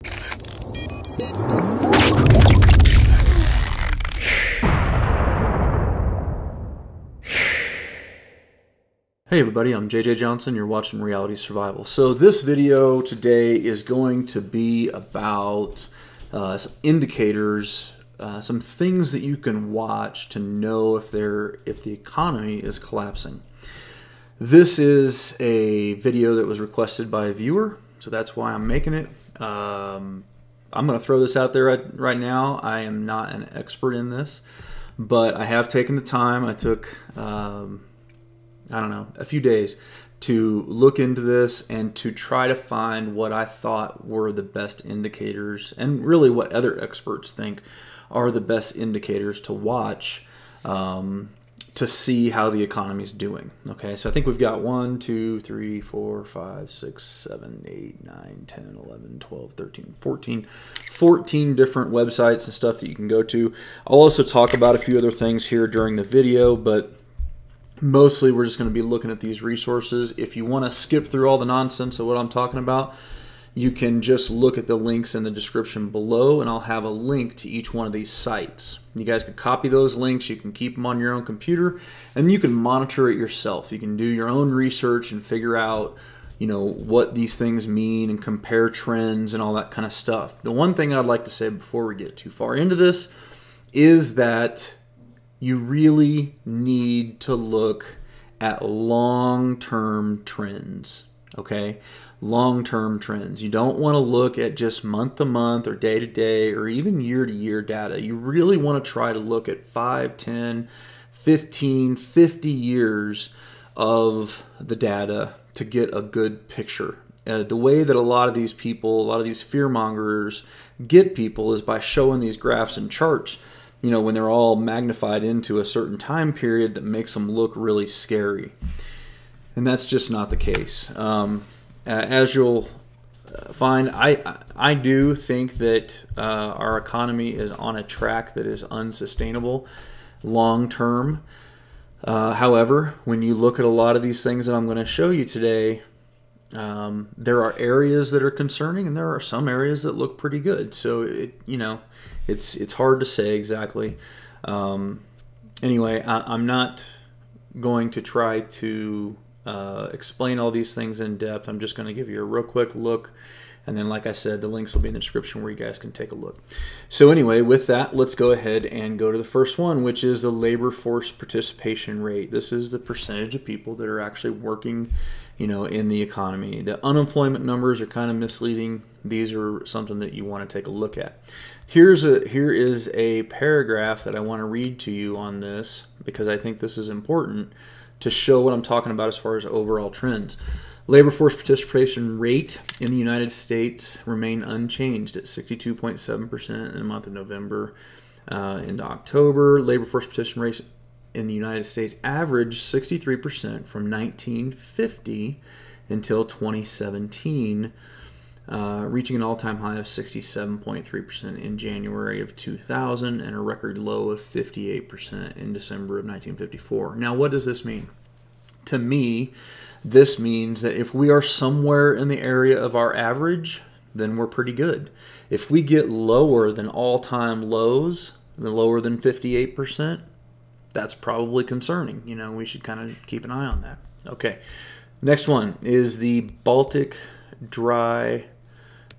Hey everybody, I'm JJ Johnson. You're watching Reality Survival. So this video today is going to be about some indicators, some things that you can watch to know if the economy is collapsing. This is a video that was requested by a viewer, so that's why I'm making it. I'm going to throw this out there right now. I am not an expert in this, but I have taken the time. I took I don't know, a few days to look into this and to try to find what I thought were the best indicators, and really what other experts think are the best indicators to watch to see how the economy is doing. Okay, so I think we've got 1, 2, 3, 4, 5, 6, 7, 8, 9, 10, 11, 12, 13, 14 different websites and stuff that you can go to. I'll also talk about a few other things here during the video, but mostly we're just going to be looking at these resources. If you want to skip through all the nonsense of what I'm talking about, you can just look at the links in the description below, and I'll have a link to each one of these sites. You guys can copy those links, you can keep them on your own computer, and you can monitor it yourself. You can do your own research and figure out, you know, what these things mean and compare trends and all that kind of stuff. The one thing I'd like to say before we get too far into this is that you really need to look at long-term trends, okay? Long-term trends. You don't want to look at just month-to-month or day-to-day or even year-to-year data. You really want to try to look at 5, 10, 15, 50 years of the data to get a good picture. The way that a lot of these people, a lot of these fear-mongers get people is by showing these graphs and charts, you know, when they're all magnified into a certain time period that makes them look really scary. And that's just not the case. As you'll find, I do think that our economy is on a track that is unsustainable long term. However, when you look at a lot of these things that I'm going to show you today, there are areas that are concerning, and there are some areas that look pretty good. So it's hard to say exactly. Anyway, I'm not going to try to explain all these things in depth. I'm just going to give you a real quick look, and then, like I said, the links will be in the description where you guys can take a look. So anyway, with that, let's go ahead and go to the first one, which is the labor force participation rate. This is the percentage of people that are actually working, you know, in the economy. The unemployment numbers are kind of misleading. These are something that you want to take a look at. Here is a paragraph that I want to read to you on this, because I think this is important to show what I'm talking about as far as overall trends. Labor force participation rate in the United States remained unchanged at 62.7% in the month of November into October. Labor force participation rate in the United States averaged 63% from 1950 until 2017, reaching an all-time high of 67.3% in January of 2000 and a record low of 58% in December of 1954. Now, what does this mean? To me, this means that if we are somewhere in the area of our average, then we're pretty good. If we get lower than all-time lows, lower than 58%, that's probably concerning. You know, we should kind of keep an eye on that. Okay, next one is the Baltic dry.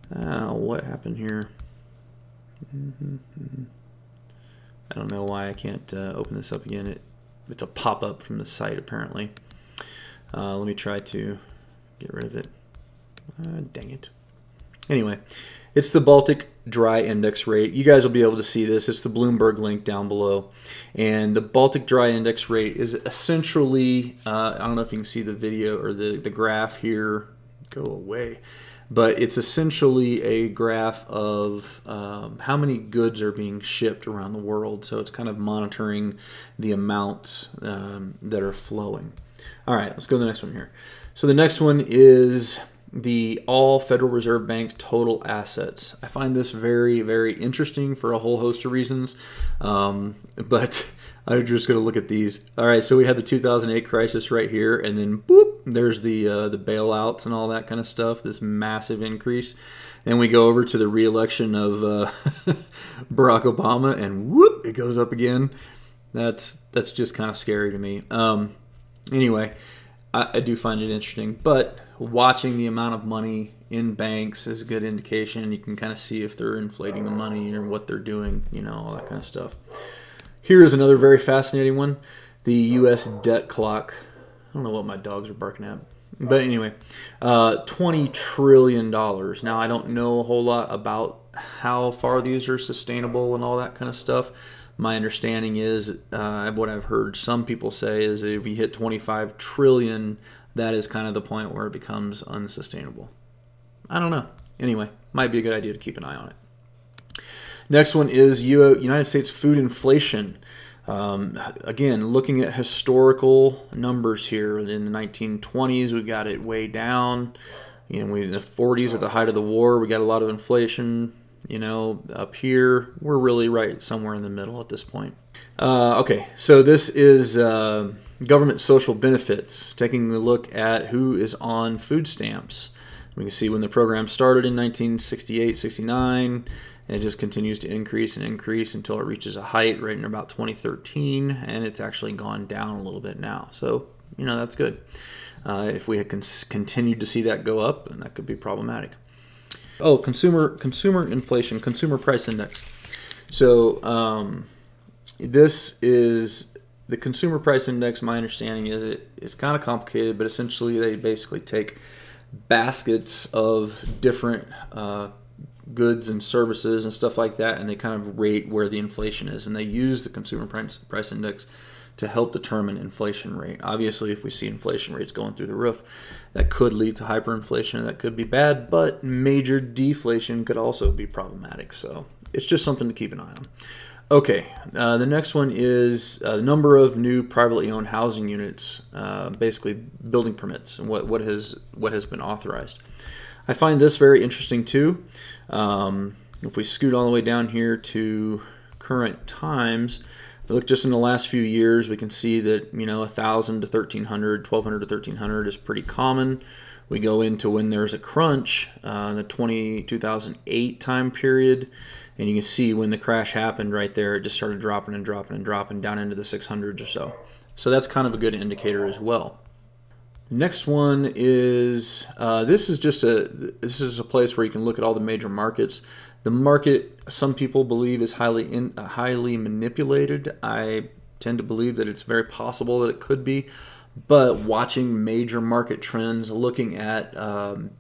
What happened here? I don't know why I can't open this up again. It's a pop-up from the site apparently. Let me try to get rid of it. Dang it. Anyway, it's the Baltic Dry Index Rate. You guys will be able to see this. It's the Bloomberg link down below. And the Baltic Dry Index Rate is essentially, I don't know if you can see the video or the graph here. Go away. But it's essentially a graph of how many goods are being shipped around the world. So it's kind of monitoring the amounts that are flowing. All right, let's go to the next one here. So the next one is the all Federal Reserve Bank's total assets. I find this very, very interesting for a whole host of reasons, but I'm just going to look at these. All right, so we had the 2008 crisis right here, and then boop, there's the bailouts and all that kind of stuff, this massive increase. Then we go over to the re-election of Barack Obama, and whoop, it goes up again. That's just kind of scary to me. Anyway, I do find it interesting, but watching the amount of money in banks is a good indication. You can kind of see if they're inflating the money or what they're doing, you know, all that kind of stuff. Here is another very fascinating one, the U.S. debt clock. I don't know what my dogs are barking at. But anyway, $20 trillion. Now, I don't know a whole lot about how far these are sustainable and all that kind of stuff. My understanding is, what I've heard some people say is that if you hit 25 trillion, that is kind of the point where it becomes unsustainable. I don't know. Anyway, might be a good idea to keep an eye on it. Next one is United States food inflation. Again, looking at historical numbers here, in the 1920s, we got it way down. You know, in the 40s, at the height of the war, we got a lot of inflation. You know, up here, we're really right somewhere in the middle at this point. Okay, so this is government social benefits, taking a look at who is on food stamps. We can see when the program started in 1968-69, and it just continues to increase and increase until it reaches a height right in about 2013, and it's actually gone down a little bit now. So, you know, that's good. If we had continued to see that go up, then that could be problematic. Oh, consumer inflation, consumer price index. So this is the consumer price index. My understanding is it's kind of complicated, but essentially they basically take baskets of different goods and services and stuff like that, and they kind of rate where the inflation is, and they use the consumer price index to help determine inflation rate. Obviously, if we see inflation rates going through the roof, that could lead to hyperinflation, and that could be bad, but major deflation could also be problematic. So it's just something to keep an eye on. Okay, the next one is the number of new privately owned housing units, basically building permits, and what has been authorized. I find this very interesting too. If we scoot all the way down here to current times, look just in the last few years, we can see that, you know, 1,000 to 1,300, 1,200 to 1,300 is pretty common. We go into when there's a crunch, the 2008 time period, and you can see when the crash happened right there, it just started dropping and dropping and dropping down into the 600s or so. So that's kind of a good indicator as well. The next one is, this is a place where you can look at all the major markets. The market, some people believe, is highly manipulated. I tend to believe that it's very possible that it could be. But watching major market trends, looking at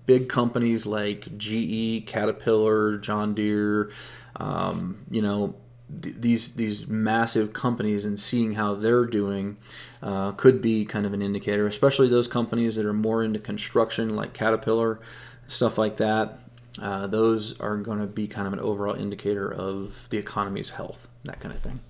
big companies like GE, Caterpillar, John Deere, you know, these massive companies, and seeing how they're doing could be kind of an indicator, especially those companies that are more into construction like Caterpillar, stuff like that. Those are going to be kind of an overall indicator of the economy's health, that kind of thing.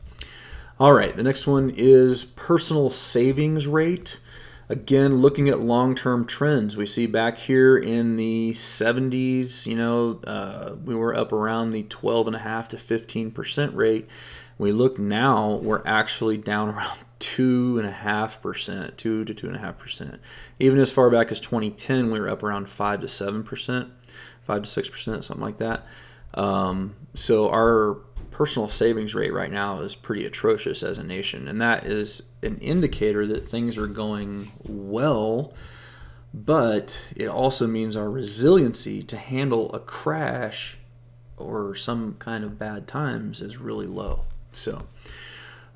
All right, the next one is personal savings rate. Again, looking at long-term trends, we see back here in the 70s, you know, we were up around the 12.5% to 15% rate. We look now, we're actually down around 2.5%, 2 to 2.5%. Even as far back as 2010, we were up around 5 to 7%, 5 to 6%, something like that. So our personal savings rate right now is pretty atrocious as a nation, and that is an indicator that things are going well, but it also means our resiliency to handle a crash or some kind of bad times is really low. So,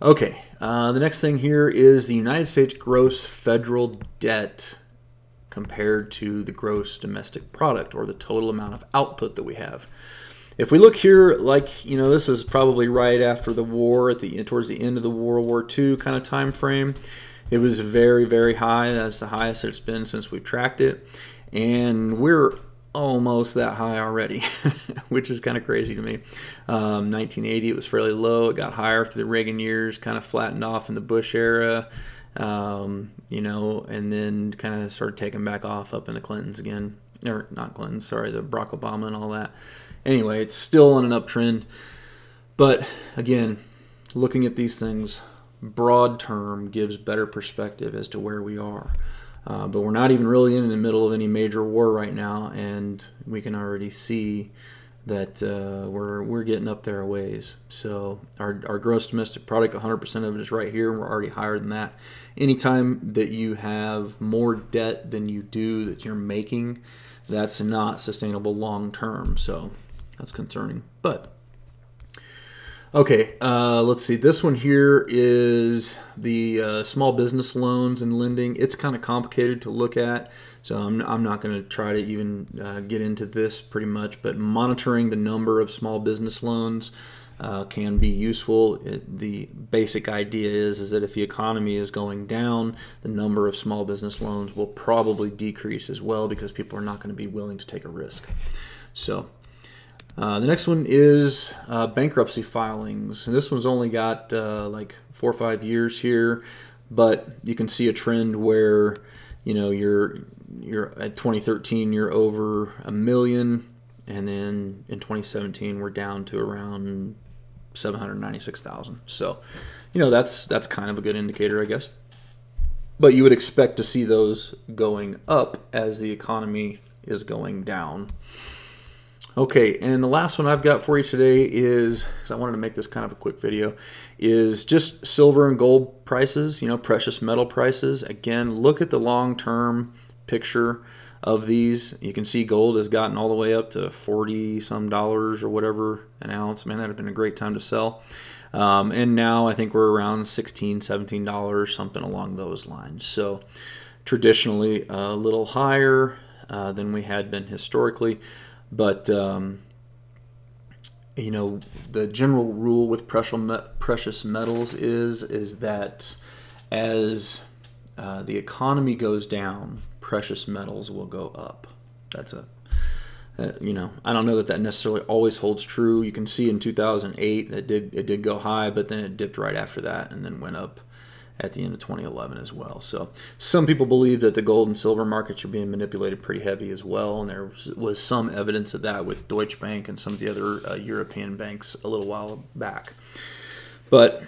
okay, the next thing here is the United States gross federal debt compared to the gross domestic product, or the total amount of output that we have. If we look here, like, you know, this is probably right after the war, towards the end of the World War II kind of time frame. It was very, very high. That's the highest it's been since we've tracked it. And we're almost that high already, which is kind of crazy to me. 1980, it was fairly low. It got higher through the Reagan years, kind of flattened off in the Bush era, you know, and then kind of started taking back off up in the Clintons again. Or not Clintons, sorry, the Barack Obama and all that. Anyway, it's still on an uptrend. But again, looking at these things, broad term gives better perspective as to where we are. But we're not even really in the middle of any major war right now, and we can already see that we're getting up there a ways. So our gross domestic product, 100% of it is right here, and we're already higher than that. Anytime that you have more debt than you do that you're making, that's not sustainable long term. So that's concerning. But okay, let's see. This one here is the small business loans and lending. It's kind of complicated to look at, so I'm not going to try to even get into this pretty much, but monitoring the number of small business loans can be useful. The basic idea is that if the economy is going down, the number of small business loans will probably decrease as well, because people are not going to be willing to take a risk. So the next one is bankruptcy filings. And this one's only got like 4 or 5 years here, but you can see a trend where, you know, you're at 2013 you're over 1 million, and then in 2017 we're down to around 796,000. So, you know, that's kind of a good indicator, I guess. But you would expect to see those going up as the economy is going down. Okay, and the last one I've got for you today is, because I wanted to make this kind of a quick video, is just silver and gold prices, you know, precious metal prices. Again, look at the long-term picture of these. You can see gold has gotten all the way up to $40-some or whatever an ounce. Man, that would have been a great time to sell. And now I think we're around $16, $17, something along those lines. So traditionally a little higher than we had been historically. But, you know, the general rule with precious metals is that as the economy goes down, precious metals will go up. That's you know, I don't know that necessarily always holds true. You can see in 2008 it did go high, but then it dipped right after that and then went up at the end of 2011 as well. So some people believe that the gold and silver markets are being manipulated pretty heavy as well, and there was some evidence of that with Deutsche Bank and some of the other European banks a little while back. But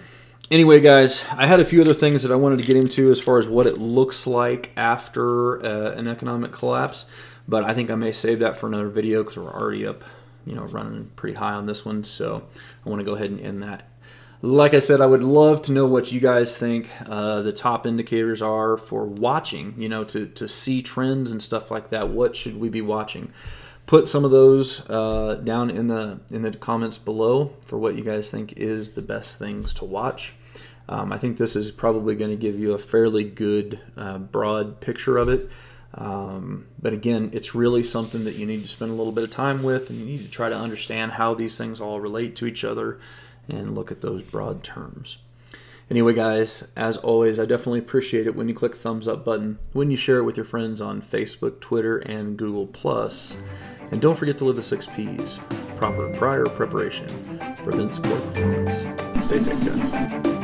anyway, guys, I had a few other things that I wanted to get into as far as what it looks like after an economic collapse, but I think I may save that for another video because we're already up, you know, running pretty high on this one, so I want to go ahead and end that. Like I said, I would love to know what you guys think the top indicators are for watching, you know, to see trends and stuff like that. What should we be watching? Put some of those down in the comments below for what you guys think is the best things to watch. I think this is probably going to give you a fairly good broad picture of it. But again, it's really something that you need to spend a little bit of time with, and you need to try to understand how these things all relate to each other and look at those broad terms. Anyway, guys, as always, I definitely appreciate it when you click the thumbs up button, when you share it with your friends on Facebook, Twitter, and Google+. And don't forget to live the 6 Ps. Proper prior preparation prevents poor performance. Stay safe, guys.